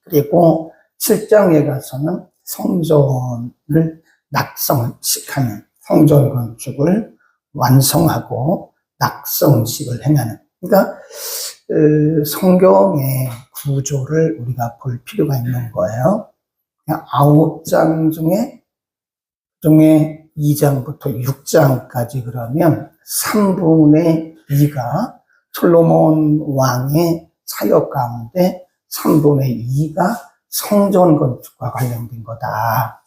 그리고 7장에 가서는 성전을 낙성식하는 성전 건축을 완성하고 낙성식을 행하는, 그러니까 성경의 구조를 우리가 볼 필요가 있는 거예요. 9장 중에 2장부터 6장까지 그러면 3분의 2가 솔로몬 왕의 사역 가운데 3분의 2가 성전 건축과 관련된 거다.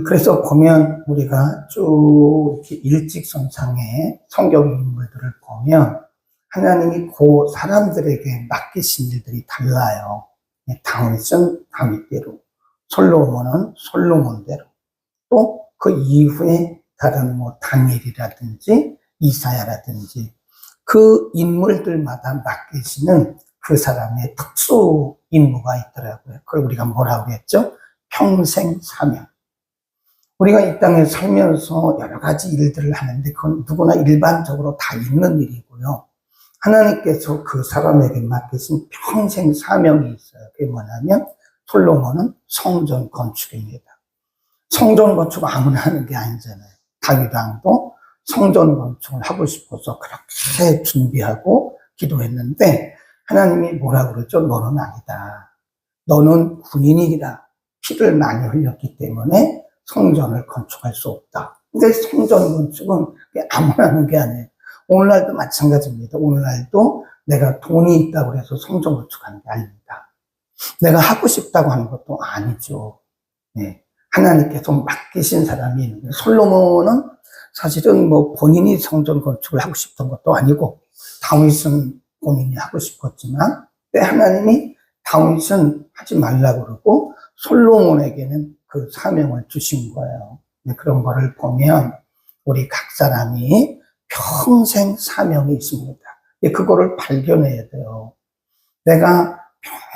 그래서 보면 우리가 쭉 이렇게 일직선상의 성경 인물들을 보면 하나님이 그 사람들에게 맡기신 일들이 달라요. 다윗은 다윗대로, 솔로몬은 솔로몬대로, 또 그 이후에 다른 다니엘이라든지 이사야라든지 그 인물들마다 맡기시는 그 사람의 특수 임무가 있더라고요. 그걸 우리가 뭐라고 했죠? 평생 사명. 우리가 이 땅에 살면서 여러 가지 일들을 하는데 그건 누구나 일반적으로 다 있는 일이고요. 하나님께서 그 사람에게 맡기신 평생 사명이 있어요. 그게 뭐냐면 솔로몬은 성전 건축입니다. 성전 건축 아무나 하는 게 아니잖아요. 다윗 왕도 성전 건축을 하고 싶어서 그렇게 준비하고 기도했는데 하나님이 뭐라 그러죠? 너는 아니다. 너는 군인이라 피를 많이 흘렸기 때문에 성전을 건축할 수 없다. 근데 성전 건축은 아무나 하는 게 아니에요. 오늘날도 마찬가지입니다. 오늘날도 내가 돈이 있다고 해서 성전 건축하는 게 아닙니다. 내가 하고 싶다고 하는 것도 아니죠. 네. 하나님께서 맡기신 사람이 있는데 솔로몬은 사실은 본인이 성전 건축을 하고 싶던 것도 아니고 다윗은 본인이 하고 싶었지만 하나님이 다윗은 하지 말라고 그러고 솔로몬에게는 그 사명을 주신 거예요. 그런 거를 보면 우리 각 사람이 평생 사명이 있습니다. 그거를 발견해야 돼요. 내가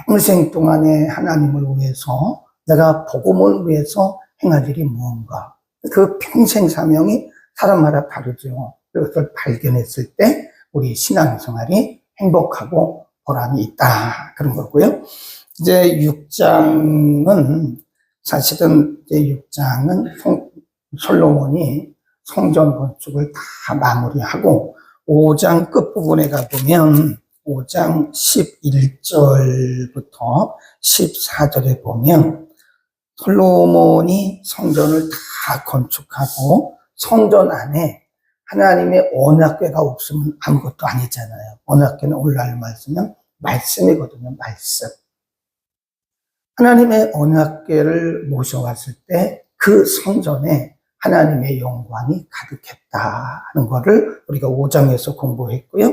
평생 동안에 하나님을 위해서, 내가 복음을 위해서 행할 일이 무언가. 그 평생 사명이 사람마다 다르죠. 그것을 발견했을 때 우리 신앙생활이 행복하고 보람이 있다. 그런 거고요. 이제 6장은 사실은 이제 6장은 솔로몬이 성전 건축을 다 마무리하고 5장 끝부분에 가보면 5장 11절부터 14절에 보면 솔로몬이 성전을 다 건축하고 성전 안에 하나님의 언약궤가 없으면 아무것도 아니잖아요. 언약궤는 오늘날 말씀은 말씀이거든요. 말씀. 하나님의 언약궤를 모셔왔을 때 그 성전에 하나님의 영광이 가득했다 하는 거를 우리가 5장에서 공부했고요.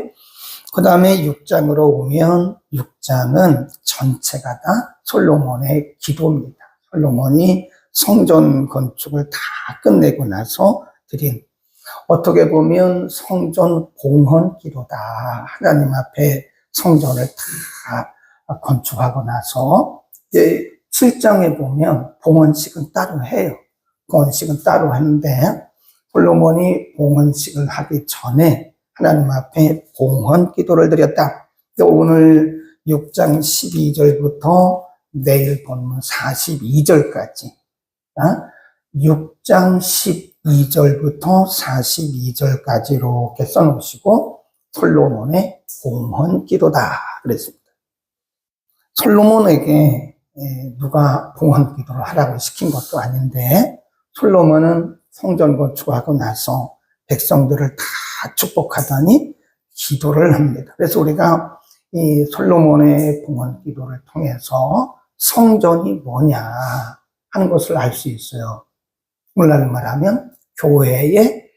그 다음에 6장으로 오면 6장은 전체가 다 솔로몬의 기도입니다. 솔로몬이 성전 건축을 다 끝내고 나서 드린, 어떻게 보면 성전 봉헌 기도다. 하나님 앞에 성전을 다 건축하고 나서 이제 7장에 보면 봉헌식은 따로 해요. 봉헌식은 따로 하는데 솔로몬이 봉헌식을 하기 전에 하나님 앞에 봉헌 기도를 드렸다. 오늘 6장 12절부터 내일 본문 42절까지 6장 12절부터 42절까지 이렇게 써놓으시고 솔로몬의 봉헌 기도다 그랬습니다. 솔로몬에게 누가 봉헌 기도를 하라고 시킨 것도 아닌데 솔로몬은 성전 건축하고 나서 백성들을 다 축복하더니 기도를 합니다. 그래서 우리가 이 솔로몬의 봉헌 기도를 통해서 성전이 뭐냐 하는 것을 알 수 있어요. 오늘날 말하면 교회의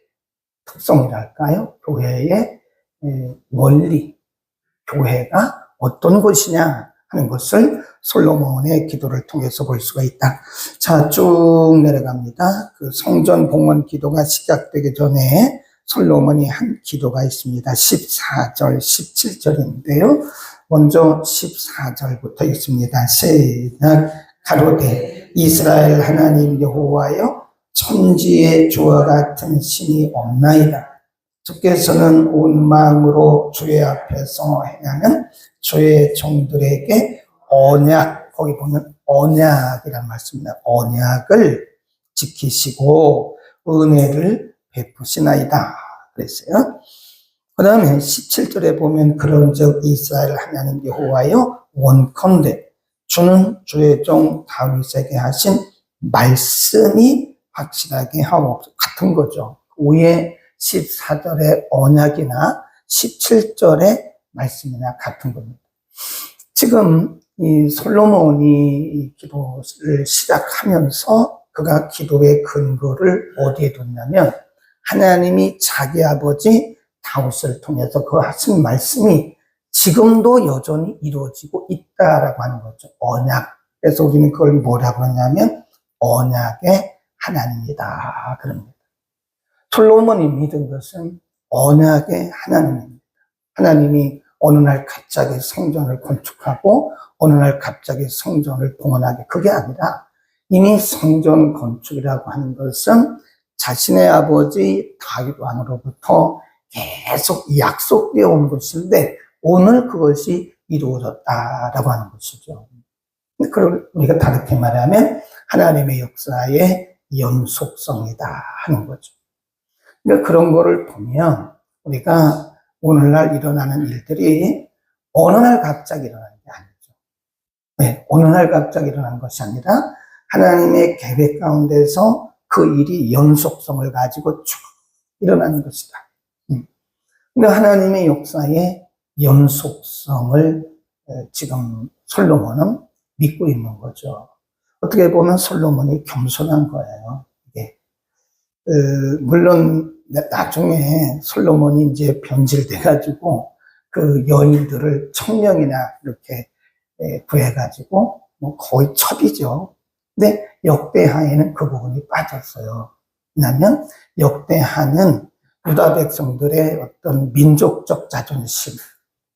특성이랄까요? 교회의 원리, 교회가 어떤 것이냐 하는 것을 솔로몬의 기도를 통해서 볼 수가 있다. 자, 쭉 내려갑니다. 그 성전 봉헌 기도가 시작되기 전에 솔로몬이 한 기도가 있습니다. 14절, 17절인데요. 먼저 14절부터 있습니다. 시작. 가로되 이스라엘 하나님 여호와여, 천지의 주와 같은 신이 없나이다. 주께서는 온 마음으로 주의 앞에서 행하는 주의 종들에게 언약, 거기 보면 언약이라는 말씀입니다. 언약을 지키시고 은혜를 베푸시나이다 그랬어요. 그 다음에 17절에 보면 그런즉 이스라엘 하나님 여호와여 원컨대 주는 주의 종 다윗에게 하신 말씀이 확실하게 하옵소서. 같은 거죠. 위에 14절의 언약이나 17절의 말씀이나 같은 겁니다. 지금 이 솔로몬이 기도를 시작하면서 그가 기도의 근거를 어디에 뒀냐면 하나님이 자기 아버지 다윗을 통해서 그 하신 말씀이 지금도 여전히 이루어지고 있다라고 하는 거죠. 언약. 그래서 우리는 그걸 뭐라고 하냐면 언약의 하나님이다 그럽니다. 솔로몬이 믿은 것은 언약의 하나님입니다. 하나님이 어느 날 갑자기 성전을 건축하고 어느 날 갑자기 성전을 봉헌하게, 그게 아니라 이미 성전 건축이라고 하는 것은 자신의 아버지 다윗 왕으로부터 계속 약속되어 온 것인데 오늘 그것이 이루어졌다라고 하는 것이죠. 그걸 우리가 다르게 말하면 하나님의 역사의 연속성이다 하는 거죠. 그러니까 그런 거를 보면 우리가 오늘날 일어나는 일들이 어느 날 갑자기 일어나는 게 아니죠. 네, 어느 날 갑자기 일어나는 것이 아니라 하나님의 계획 가운데서 그 일이 연속성을 가지고 쭉 일어나는 것이다. 그러니까 하나님의 역사의 연속성을 지금 솔로몬은 믿고 있는 거죠. 어떻게 보면 솔로몬이 겸손한 거예요. 이게 물론 나중에 솔로몬이 이제 변질돼가지고 그 여인들을 1000명이나 이렇게 구해가지고 뭐 거의 첩이죠. 근데 역대하에는 그 부분이 빠졌어요. 왜냐하면 역대하는 유다 백성들의 어떤 민족적 자존심,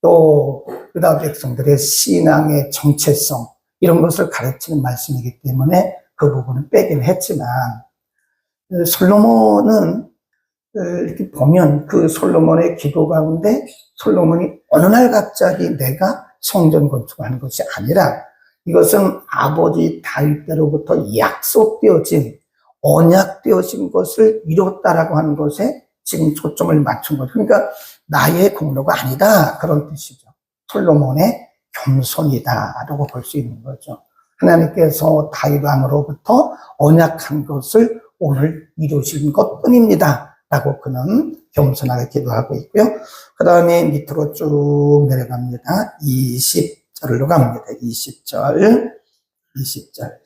또 유다 백성들의 신앙의 정체성, 이런 것을 가르치는 말씀이기 때문에 그 부분은 빼긴 했지만, 솔로몬은 이렇게 보면 그 솔로몬의 기도 가운데 솔로몬이 어느 날 갑자기 내가 성전 건축하는 것이 아니라 이것은 아버지 다윗때로부터 약속되어진, 언약되어진 것을 이뤘다라고 하는 것에 지금 초점을 맞춘 거죠. 그러니까 나의 공로가 아니다, 그런 뜻이죠. 솔로몬의 겸손이다라고 볼 수 있는 거죠. 하나님께서 다윗 왕으로부터 언약한 것을 오늘 이루신 것뿐입니다 라고 그는 겸손하게 기도하고 있고요. 그 다음에 밑으로 쭉 내려갑니다. 20절로 갑니다. 20절 시작.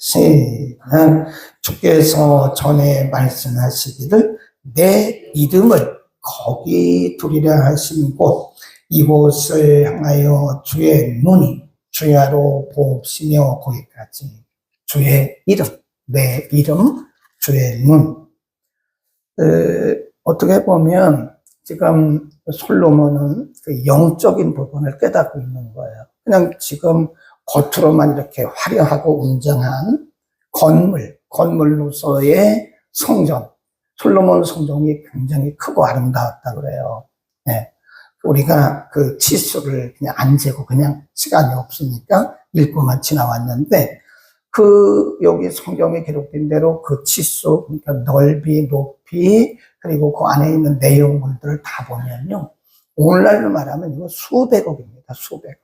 주께서 전에 말씀하시기를 내 이름을 거기 두리라 하신 곳 이곳을 향하여 주의 눈이 주야로 보시며, 거기까지 주의 이름, 내 이름, 주의 눈. 어떻게 보면 지금 솔로몬은 그 영적인 부분을 깨닫고 있는 거예요. 그냥 지금 겉으로만 이렇게 화려하고 웅장한 건물로서의 성전, 솔로몬 성전이 굉장히 크고 아름다웠다 그래요. 네. 우리가 그 치수를 그냥 안 재고 그냥 시간이 없으니까 읽고만 지나왔는데, 여기 성경에 기록된 대로 그 치수, 그러니까 넓이, 높이, 그리고 그 안에 있는 내용물들을 다 보면요, 오늘날로 말하면 이거 수백억입니다. 수백억.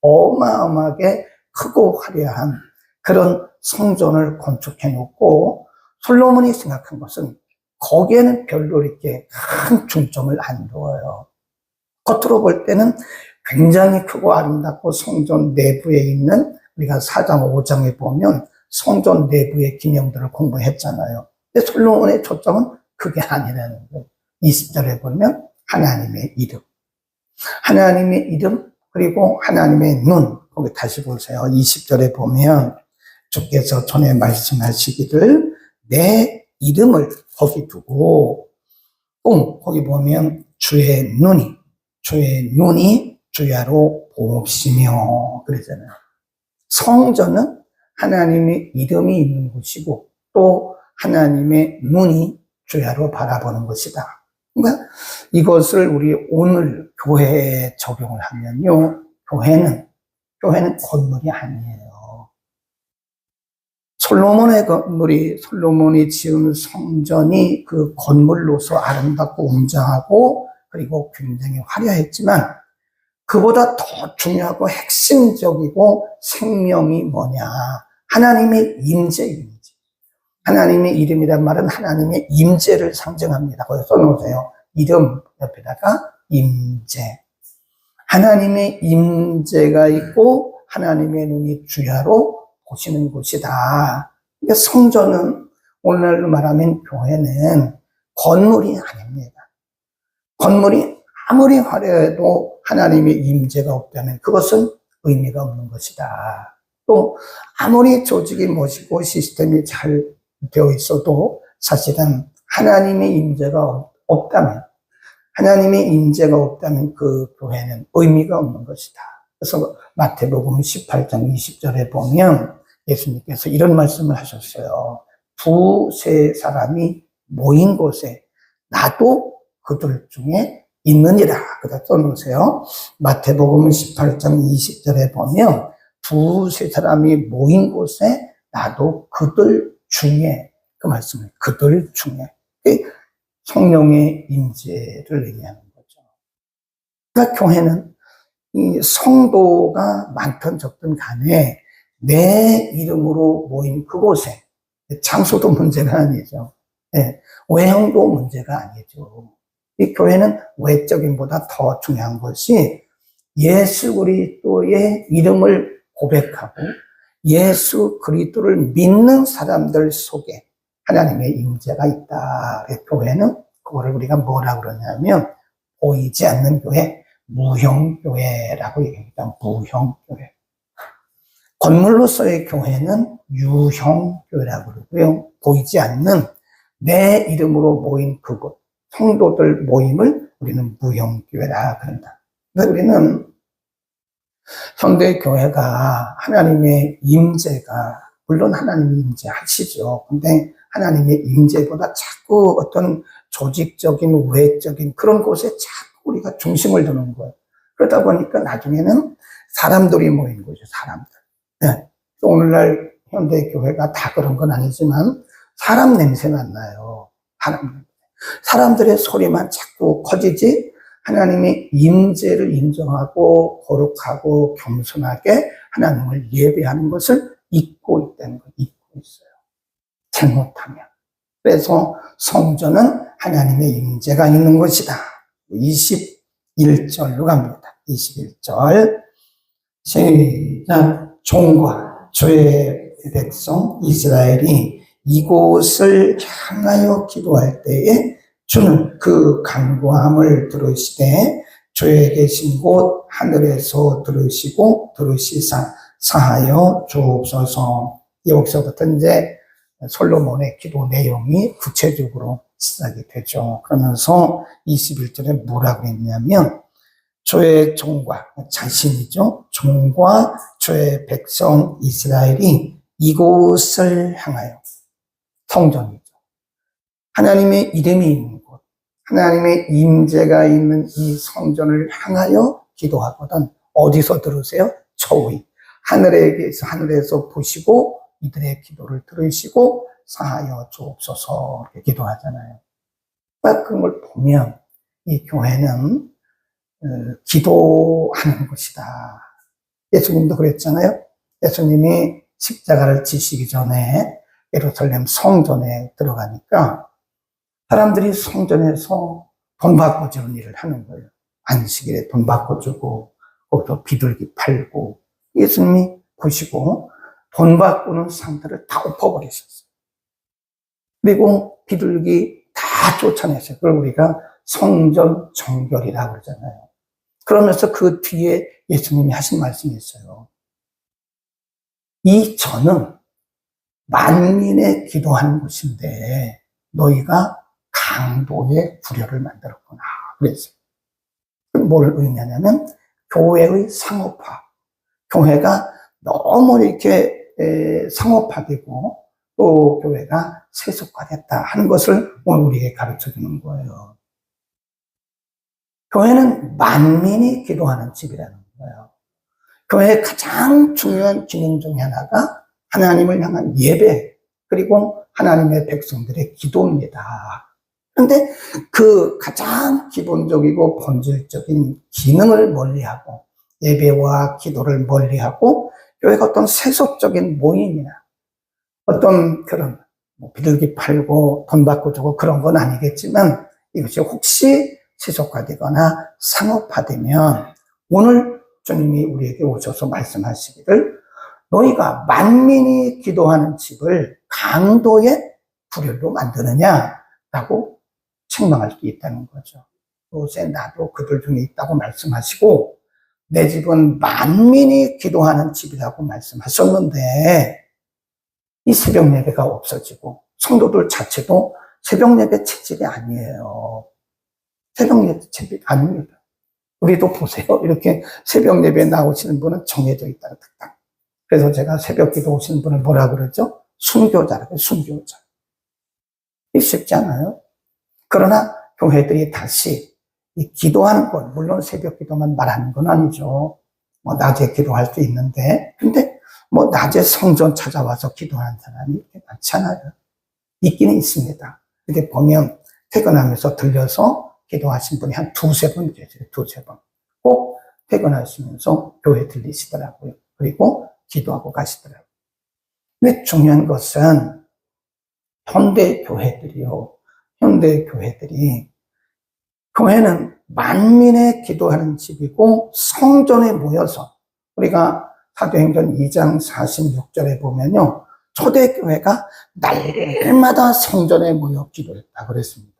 어마어마하게 크고 화려한 그런 성전을 건축해 놓고, 솔로몬이 생각한 것은 거기에는 별로 이렇게 큰 중점을 안 둬요. 겉으로 볼 때는 굉장히 크고 아름답고 성전 내부에 있는, 우리가 4장, 5장에 보면 성전 내부의 기명들을 공부했잖아요. 근데 솔로몬의 초점은 그게 아니라는 거예요. 20절에 보면 하나님의 이름. 하나님의 이름, 그리고 하나님의 눈. 거기 다시 보세요. 20절에 보면 주께서 전에 말씀하시기를 내 이름을 거기 두고, 또 거기 보면 주의 눈이 주야로 보시며 그러잖아요. 성전은 하나님의 이름이 있는 곳이고 또 하나님의 눈이 주야로 바라보는 것이다. 그러니까 이것을 우리 오늘 교회에 적용을 하면요, 교회는 건물이 아니에요. 솔로몬의 건물이, 솔로몬이 지은 성전이 그 건물로서 아름답고 웅장하고 그리고 굉장히 화려했지만 그보다 더 중요하고 핵심적이고 생명이 뭐냐? 하나님의 임재입니다. 하나님의 이름이란 말은 하나님의 임재를 상징합니다. 거기서 써놓으세요. 이름 옆에다가 임재. 하나님의 임재가 있고 하나님의 눈이 주야로 보시는 곳이다. 그러니까 성전은 오늘날로 말하면 교회는 건물이 아닙니다. 건물이 아무리 화려해도 하나님의 임재가 없다면 그것은 의미가 없는 것이다. 또 아무리 조직이 멋있고 시스템이 잘 되어 있어도 사실은 하나님의 임재가 없다면, 하나님의 임재가 없다면 그 교회는 의미가 없는 것이다. 그래서 마태복음 18장 20절에 보면 예수님께서 이런 말씀을 하셨어요. 두세 사람이 모인 곳에 나도 그들 중에 있느니라. 그다 써놓으세요. 마태복음 18장 20절에 보면 두세 사람이 모인 곳에 나도 그들 중에, 그 말씀을 그들 중에 성령의 임재를 의미하는 거죠. 그러니까 교회는 이 성도가 많든 적든 간에 내 이름으로 모인 그곳에, 장소도 문제가 아니죠. 네, 외형도 문제가 아니죠. 이 교회는 외적인보다 더 중요한 것이 예수 그리스도의 이름을 고백하고 예수 그리스도를 믿는 사람들 속에 하나님의 임재가 있다. 교회는 그거를 우리가 뭐라고 그러냐면 보이지 않는 교회, 무형교회라고 얘기합니다. 무형교회. 건물로서의 교회는 유형교회라고 그러고요. 보이지 않는 내 이름으로 모인 그곳, 성도들 모임을 우리는 무형교회라 그런다. 그래서 우리는 현대 교회가 하나님의 임재가, 물론 하나님의 임재 하시죠. 근데 하나님의 임재보다 자꾸 어떤 조직적인 외적인 그런 곳에 자꾸 우리가 중심을 두는 거예요. 그러다 보니까 나중에는 사람들이 모인 거죠. 사람들. 네. 오늘날 현대 교회가 다 그런 건 아니지만 사람 냄새가 안 나요. 사람들의 소리만 자꾸 커지지 하나님의 임재를 인정하고 거룩하고 겸손하게 하나님을 예배하는 것을 잊고 있다는 걸 잊고 있어요. 잘못하면. 그래서 성전은 하나님의 임재가 있는 것이다. 21절로 갑니다. 21절 시작. 종과 주의 백성 이스라엘이 이곳을 향하여 기도할 때에 주는 그 간구함을 들으시되 주에 계신 곳 하늘에서 들으시고 들으시사 사하여 주옵소서. 여기서부터 이제 솔로몬의 기도 내용이 구체적으로 시작이 되죠. 그러면서 21절에 뭐라고 했냐면 주의 종과, 자신이죠. 종과 주의 백성 이스라엘이 이곳을 향하여, 성전이죠. 하나님의 이름이 있는 곳, 하나님의 임재가 있는 이 성전을 향하여 기도하거든. 어디서 들으세요? 저위. 하늘에서 보시고 이들의 기도를 들으시고 사하여 주옵소서 이렇게 기도하잖아요. 그런 걸 보면 이 교회는 기도하는 것이다. 예수님도 그랬잖아요. 예수님이 십자가를 지시기 전에 예루살렘 성전에 들어가니까 사람들이 성전에서 돈 바꿔주는 일을 하는 거예요. 안식일에 돈 바꿔주고 거기서 비둘기 팔고 예수님이 보시고 돈 바꾸는 상태를 다 엎어버리셨어요. 그리고 비둘기 다 쫓아냈어요. 그걸 우리가 성전 정결이라고 그러잖아요. 그러면서 그 뒤에 예수님이 하신 말씀이 있어요. 이 전은 만민의 기도하는 곳인데 너희가 강도의 구려를 만들었구나. 그랬어요. 뭘 의미하냐면 교회의 상업화. 교회가 너무 이렇게 상업화되고 또 교회가 세속화됐다 하는 것을 오늘 우리에게 가르쳐 주는 거예요. 교회는 만민이 기도하는 집이라는 거예요. 교회의 가장 중요한 기능 중에 하나가 하나님을 향한 예배, 그리고 하나님의 백성들의 기도입니다. 그런데 그 가장 기본적이고 본질적인 기능을 멀리하고 예배와 기도를 멀리하고 교회가 어떤 세속적인 모임이나 어떤 그런 비둘기 팔고 돈 받고 주고 그런 건 아니겠지만 이것이 혹시 세속화되거나 상업화되면 오늘 주님이 우리에게 오셔서 말씀하시기를 너희가 만민이 기도하는 집을 강도의 불혈로 만드느냐라고 책망할 수 있다는 거죠. 요새 나도 그들 중에 있다고 말씀하시고 내 집은 만민이 기도하는 집이라고 말씀하셨는데 이 새벽 예배가 없어지고 성도들 자체도 새벽 예배 체질이 아니에요. 새벽 예배 체질이 아닙니다. 우리도 보세요. 이렇게 새벽 예배에 나오시는 분은 정해져 있다는 특당. 그래서 제가 새벽 기도 오시는 분을 뭐라 그러죠? 순교자라고, 순교자. 쉽지 않아요? 그러나 교회들이 다시 이 기도하는 것, 물론 새벽 기도만 말하는 건 아니죠. 낮에 기도할 수 있는데, 근데 낮에 성전 찾아와서 기도하는 사람이 이렇게 많지 않아요. 있기는 있습니다. 이렇게 보면 퇴근하면서 들려서 기도하신 분이 한 두세 번 계세요. 두세 번. 꼭 퇴근하시면서 교회 들리시더라고요. 그리고 기도하고 가시더라고요. 근데 중요한 것은 현대 교회들이 교회는 만민의 기도하는 집이고 성전에 모여서 우리가 사도행전 2장 46절에 보면요. 초대교회가 날마다 성전에 모여 기도했다 그랬습니다.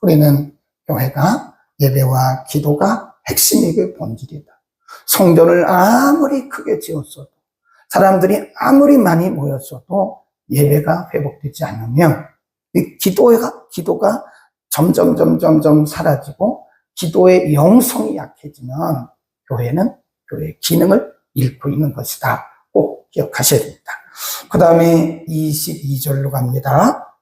우리는 교회가 예배와 기도가 핵심이고 본질이다. 성전을 아무리 크게 지었어도 사람들이 아무리 많이 모였어도 예배가 회복되지 않으면 이 기도가 점점 사라지고 기도의 영성이 약해지면 교회는 교회의 기능을 잃고 있는 것이다. 꼭 기억하셔야 됩니다. 그 다음에 22절로 갑니다.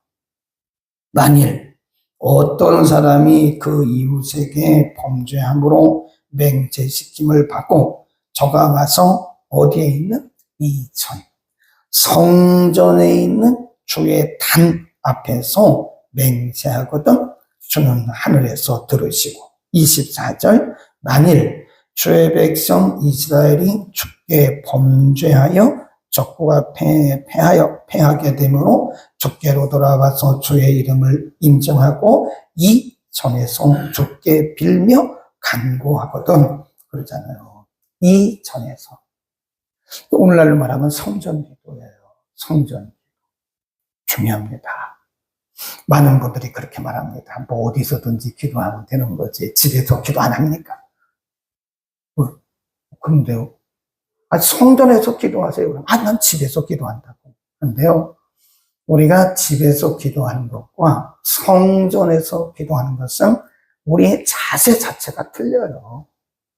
만일 어떤 사람이 그 이웃에게 범죄함으로 맹죄시킴을 받고 저가 와서 어디에 있는 이천 성전에 있는 주의 단 앞에서 맹세하거든 주는 하늘에서 들으시고 24절 만일 주의 백성 이스라엘이 주께 범죄하여 적구가 패하게 되므로 주께로 돌아와서 주의 이름을 인정하고 이 전에서 주께 빌며 간구하거든 그러잖아요. 이 전에서 오늘날로 말하면 성전기도예요. 성전기도 중요합니다. 많은 분들이 그렇게 말합니다. 어디서든지 기도하면 되는 거지 집에서 기도 안 합니까? 그런데요. 성전에서 기도하세요. 난 집에서 기도한다고. 그런데요. 우리가 집에서 기도하는 것과 성전에서 기도하는 것은 우리의 자세 자체가 틀려요.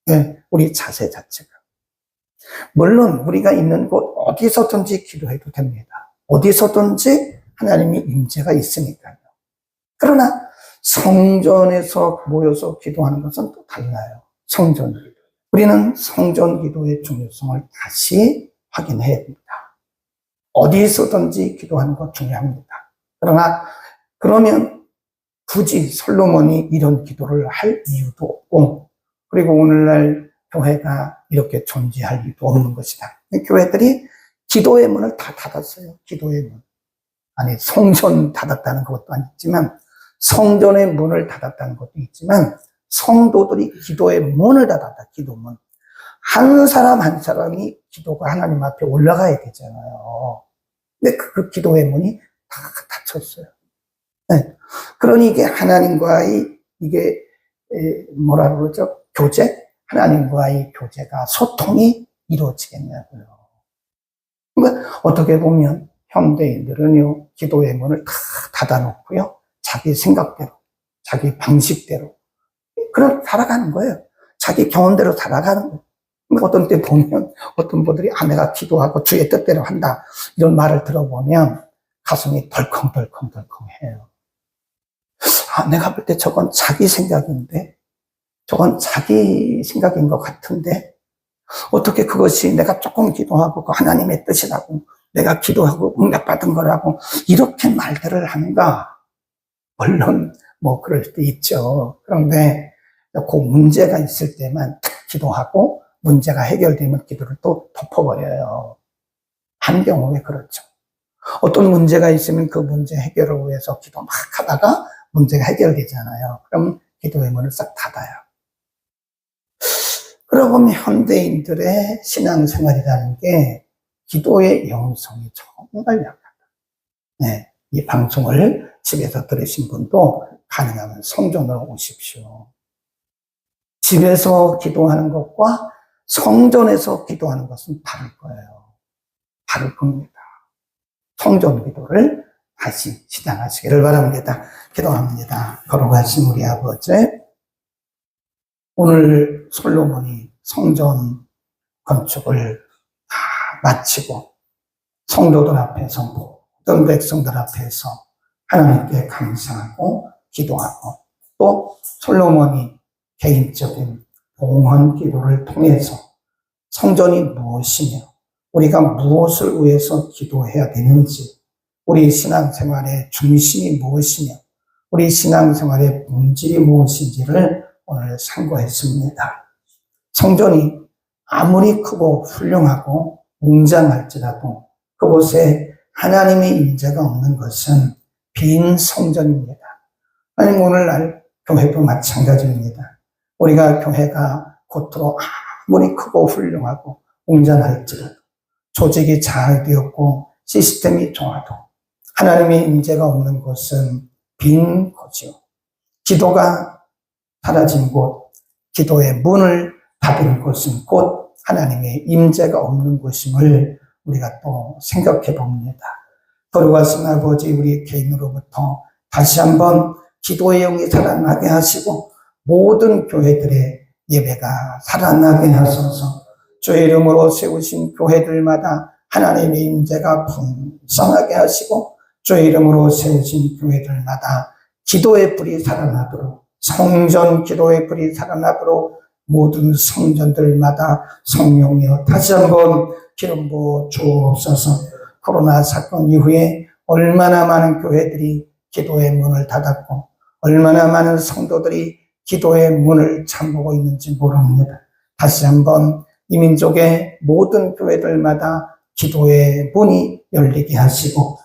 네, 우리 자세 자체가. 물론 우리가 있는 곳 어디서든지 기도해도 됩니다. 어디서든지 하나님의 임재가 있으니까요. 그러나 성전에서 모여서 기도하는 것은 또 달라요. 성전기도. 우리는 성전기도의 중요성을 다시 확인해야 됩니다. 어디서든지 기도하는 것 중요합니다. 그러면 굳이 솔로몬이 이런 기도를 할 이유도 없고, 그리고 오늘날 교회가 이렇게 존재할 이유도 없는 것이다. 교회들이 기도의 문을 다 닫았어요. 기도의 문. 아니, 성전 닫았다는 것도 아니지만, 성전의 문을 닫았다는 것도 있지만, 성도들이 기도의 문을 닫았다. 기도문. 한 사람 한 사람이 기도가 하나님 앞에 올라가야 되잖아요. 근데 그 기도의 문이 다 닫혔어요. 네. 그러니 이게 하나님과의 뭐라 그러죠? 교제? 하나님과의 교제가 소통이 이루어지겠냐고요. 그러니까 어떻게 보면 현대인들은요, 기도의 문을 다 닫아놓고요, 자기 생각대로, 자기 방식대로, 그럼 살아가는 거예요. 자기 경험대로 살아가는 거예요. 어떤 때 보면 어떤 분들이 내가 기도하고 주의 뜻대로 한다 이런 말을 들어보면 가슴이 덜컹덜컹해요. 내가 볼 때 저건 자기 생각인데 저건 자기 생각인 것 같은데 어떻게 그것이 내가 조금 기도하고 그 하나님의 뜻이라고 내가 기도하고 응답받은 거라고 이렇게 말들을 하는가? 물론 뭐 그럴 수도 있죠. 그런데 그 문제가 있을 때만 탁 기도하고 문제가 해결되면 기도를 또 덮어버려요. 한 경우에 그렇죠. 어떤 문제가 있으면 그 문제 해결을 위해서 기도 막 하다가 문제가 해결되잖아요. 그럼 기도의 문을 싹 닫아요. 그러고 보면 현대인들의 신앙생활이라는 게 기도의 영성이 정말 약하다. 네, 이 방송을 집에서 들으신 분도 가능하면 성전으로 오십시오. 집에서 기도하는 것과 성전에서 기도하는 것은 다를 거예요. 다를 겁니다. 성전 기도를 다시 시작하시기를 바랍니다. 기도합니다. 거룩하신 우리 아버지, 오늘 솔로몬이 성전 건축을 다 마치고 성도들 앞에서 모든 백성들 앞에서 하나님께 감사하고 기도하고 또 솔로몬이 개인적인 봉헌 기도를 통해서 성전이 무엇이며 우리가 무엇을 위해서 기도해야 되는지, 우리 신앙생활의 중심이 무엇이며 우리 신앙생활의 본질이 무엇인지를 오늘 상고했습니다. 성전이 아무리 크고 훌륭하고 웅장할지라도 그곳에 하나님의 임재가 없는 것은 빈 성전입니다. 하나님, 오늘날 교회도 마찬가지입니다. 우리가 교회가 겉으로 아무리 크고 훌륭하고 웅장할지라도 조직이 잘 되었고 시스템이 좋아도 하나님의 임재가 없는 곳은 빈 곳이요. 기도가 사라진 곳, 기도의 문을 닫은 곳은 곧 하나님의 임재가 없는 곳임을 우리가 또 생각해 봅니다. 거룩하신 아버지, 우리 개인으로부터 다시 한번 기도의 영이 살아나게 하시고 모든 교회들의 예배가 살아나게 하소서. 주의 이름으로 세우신 교회들마다 하나님의 임재가 풍성하게 하시고 주의 이름으로 세우신 교회들마다 기도의 불이 살아나도록, 성전 기도의 불이 살아나도록 모든 성전들마다 성령이여 다시 한번 기름 부어 주옵소서. 코로나 사건 이후에 얼마나 많은 교회들이 기도의 문을 닫았고 얼마나 많은 성도들이 기도의 문을 잠그고 있는지 모릅니다. 다시 한번 이 민족의 모든 교회들마다 기도의 문이 열리게 하시고